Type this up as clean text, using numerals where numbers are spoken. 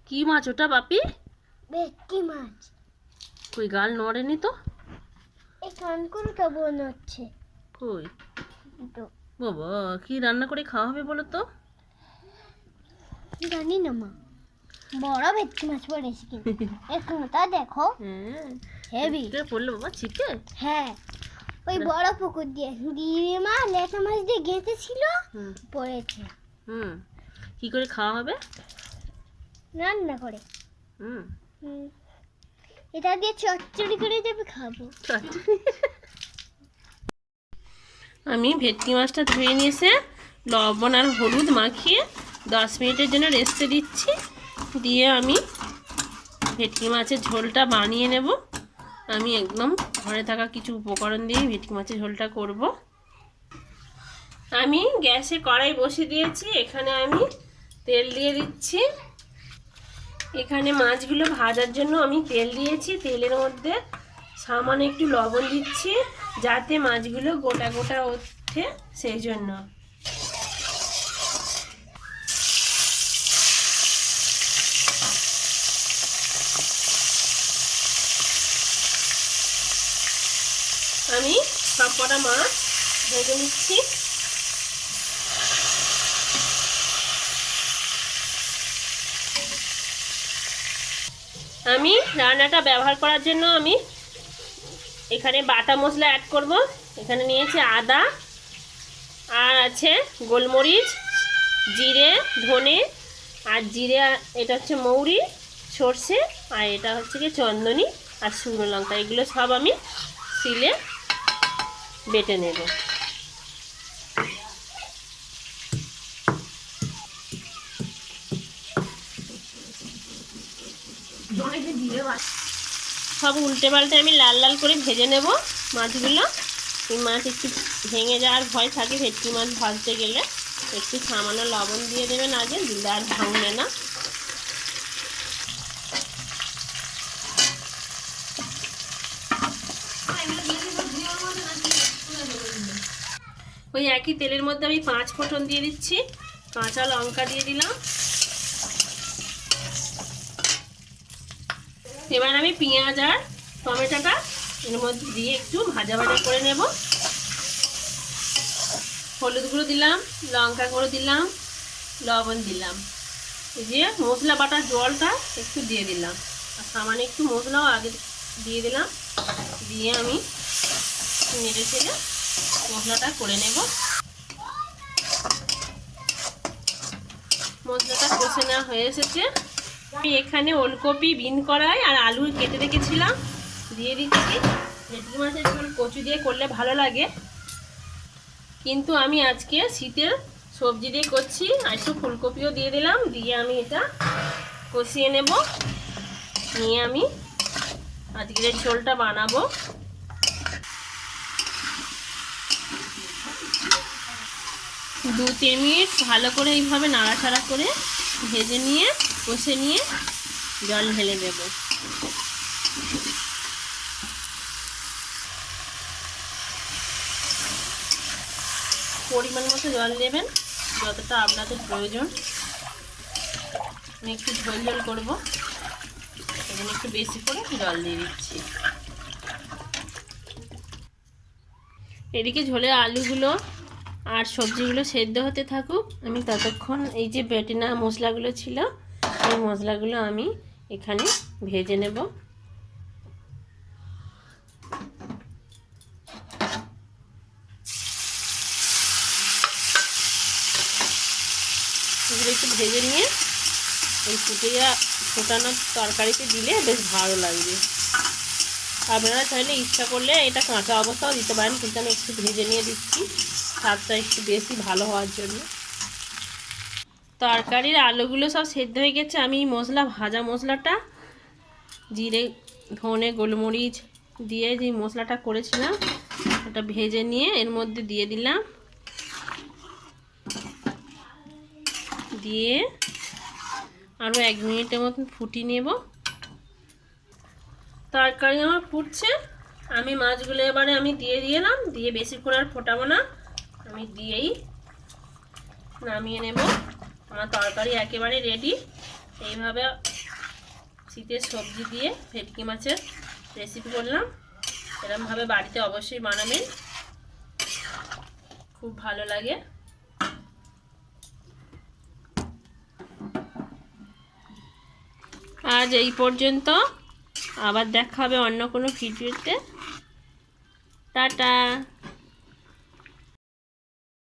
কি মাছ ওটা বাপি? ভেটকি মাছ। কই গাল নড়েনি তো? এই কানকুলটা মনে হচ্ছে। কই তো বাবা, কি রান্না করে খাওয়া হবে বলো তো? জানি না মা, বড় ভেটকি মাছ পড়েছে কিন্তু এখনটা দেখো হ্যাঁ, হেভি। কে পড়লো বাবা? ছিপে? হ্যাঁ, ওই বড় পুকুর দিয়ে দিদিমা লেটা মাছ দিয়ে গেঁথেছিল, হুম পড়েছে। হুম। কি করে খাওয়া হবে? রান্না করে। হুম। হুম, এটা দিয়ে চচ্চড়ি করে দেবে, খাবো। আমি ভেটকি মাছটা ধুয়ে নিয়ে এসে লবণ আর হলুদ মাখিয়ে 10 মিনিটের জন্য রেস্টে দিচ্ছি। দিয়ে আমি ভেটকি মাছের ঝোলটা বানিয়ে নেব। আমি একদম ঘরে থাকা কিছু উপকরণ দিয়ে ভেটকি মাছের ঝোলটা করব। আমি গ্যাসে কড়াই বসিয়ে দিয়েছি, এখানে আমি তেল দিয়ে দিচ্ছি। এখানে মাছগুলো ভাজার জন্য আমি তেল দিয়েছি, তেলের মধ্যে সামান্য একটু লবণ দিচ্ছি যাতে মাছগুলো গোটা গোটা ওঠে, সেই জন্য। আমি সব কটা মাছ ভেজে নিচ্ছি। আমি রান্নাটা ব্যবহার করার জন্য আমি এখানে বাটা মশলা অ্যাড করব। এখানে নিয়েছি আদা, আর আছে গোলমরিচ, জিরে, ধনে, আর জিরে, এটা হচ্ছে মৌরি, সর্ষে, আর এটা হচ্ছে কি চন্দনী আর শুকনো লঙ্কা। এগুলো সব আমি শিলে বেটে নেব। সব উল্টে পাল্টে আমি লাল লাল করে ভেজে নেব মাছগুলো। এই মাছ একটু ভেঙে যাওয়ার ভয় থাকে ভেটকি মাছ ভাজতে গেলে। একটু সামান্য লবণ দিয়ে দেবেন আগে, দিলে আর ভাঙবে না। ওই একই তেলের মধ্যে আমি 5 ফোঁটন দিয়ে দিচ্ছি, কাঁচা লঙ্কা দিয়ে দিলাম। এবার আমি পেঁয়াজ আর টমেটোটা এর মধ্যে দিয়ে একটু ভাজা ভাজা করে নেব। হলুদ গুঁড়ো দিলাম, লঙ্কা গুঁড়ো দিলাম, লবণ দিলাম, এই যে মশলা বাটার জলটা একটু দিয়ে দিলাম, আর সামান্য একটু মশলাও আগে দিয়ে দিলাম। দিয়ে আমি নেড়ে চেড়ে মশলাটা করে নেব। মশলাটা কষে নেওয়া হয়ে এসেছে। আমি এখানে ওলকপি, বিন কড়াই আর আলু কেটে রেখেছিলাম, দিয়ে দিচ্ছি। ভেটকি মাছের ঝোল কচু দিয়ে করলে ভালো লাগে, কিন্তু আমি আজকে শীতের সবজি দিয়ে করছি। আর একটু ফুলকপিও দিয়ে দিলাম, দিয়ে আমি এটা কষিয়ে নেব। নিয়ে আমি আজকের ঝোলটা বানাবো। 2-3 মিনিট ভালো করে এইভাবে নাড়াচাড়া করে ভেজে নিয়ে কষে নিয়ে জল ঢেলে দেব। পরিমাণ মতো জল দেবেন, যতটা আপনাদের প্রয়োজন। আমি একটু ঝোল ঝোল করবো, এখানে একটু বেশি করে জল দিয়ে দিচ্ছি। এদিকে ঝোলের আলুগুলো আর সবজিগুলো সেদ্ধ হতে থাকুক। আমি ততক্ষণ এই যে বেটে নেওয়া মশলাগুলো ছিল, এই মশলাগুলো আমি এখানে ভেজে নেব। এগুলো একটু ভেজে নিয়ে এই ফোটানো তরকারিতে দিলে বেশ ভালো লাগবে। আপনারা চাইলে ইচ্ছা করলে এটা কাঁচা অবস্থাও দিতে পারেন, কিন্তু আমি একটু ভেজে নিয়ে দিচ্ছি স্বাদটা একটু বেশি ভালো হওয়ার জন্য। তরকারির আলুগুলো সব সেদ্ধ হয়ে গেছে। আমি ভাজা মশলাটা জিরে, ধনে, গোলমরিচ দিয়ে যে মশলাটা করেছিলাম ওটা ভেজে নিয়ে এর মধ্যে দিয়ে দিলাম। দিয়ে আরও 1 মিনিটের মতন ফুটিয়ে নেব। তরকারি আমার ফুটছে, আমি মাছগুলো এবারে আমি দিয়ে দিলাম। দিয়ে বেশিক্ষণ আর ফোটাবো না, আমি দিয়েই নামিয়ে নেব। আমার তরকারি একেবারে রেডি। এইভাবে শীতের সবজি দিয়ে ভেটকি মাছের রেসিপি করলাম। এরকমভাবে বাড়িতে অবশ্যই বানাবেন, খুব ভালো লাগে। আজ এই পর্যন্ত, আবার দেখা হবে অন্য কোনো ভিডিওতে। টাটা।